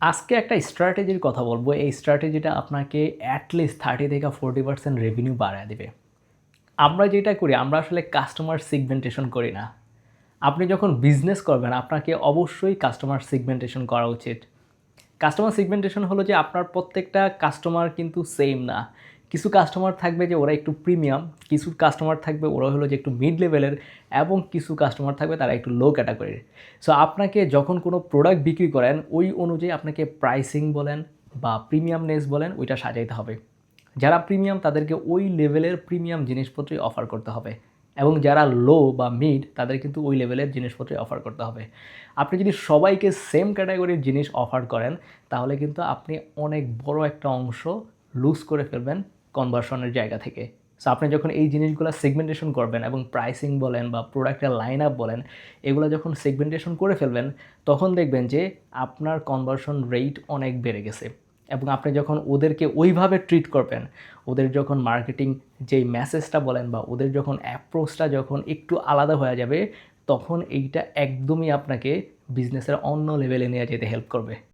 আজকে একটা স্ট্র্যাটেজির কথা বলবো। এই স্ট্র্যাটেজিটা আপনাকে অ্যাটলিস্ট 30 থেকে 40% রেভিনিউ বাড়ায় দিবে। আমরা যেটা করি, আমরা আসলে কাস্টমার সেগমেন্টেশন করি না। আপনি যখন বিজনেস করবেন, আপনাকে অবশ্যই কাস্টমার সেগমেন্টেশন করা উচিত। কাস্টমার সেগমেন্টেশন হলো যে আপনার প্রত্যেকটা কাস্টমার কিন্তু সেম না। কিছু কাস্টমার থাকবে যে ওরা একটু প্রিমিয়াম, কিছু কাস্টমার থাকবে ওরা হলো যে একটু মিড লেভেলের, এবং কিছু কাস্টমার থাকবে তারা একটু লো ক্যাটাগরির। সো আপনাকে যখন কোনো প্রোডাক্ট বিক্রি করেন, ওই অনুযায়ী আপনাকে প্রাইসিং বলেন বা প্রিমিয়ামনেস বলেন, ওইটা সাজাইতে হবে। যারা প্রিমিয়াম তাদেরকে ওই লেভেলের প্রিমিয়াম জিনিসপত্রই অফার করতে হবে, এবং যারা লো বা মিড তাদের কিন্তু ওই লেভেলের জিনিসপত্রই অফার করতে হবে। আপনি যদি সবাইকে সেম ক্যাটাগরির জিনিস অফার করেন, তাহলে কিন্তু আপনি অনেক বড় একটা অংশ লুজ করে ফেলবেন কনভার্সনের জায়গা থেকে। সো আপনি যখন এই জিনিসগুলো সেগমেন্টেশন করবেন এবং প্রাইসিং বলেন বা প্রোডাক্টের লাইন আপ বলেন, এগুলো যখন সেগমেন্টেশন করে ফেলবেন, তখন দেখবেন যে আপনার কনভার্সন রেট অনেক বেড়ে গেছে। এবং আপনি যখন ওদেরকে ওইভাবে ট্রিট করবেন, ওদের যখন মার্কেটিং যেই মেসেজটা বলেন বা ওদের যখন অ্যাপ্রোচটা যখন একটু আলাদা হয়ে যাবে, তখন এইটা একদমই আপনাকে বিজনেসের অন্য লেভেলে নিয়ে যেতে হেল্প করবে।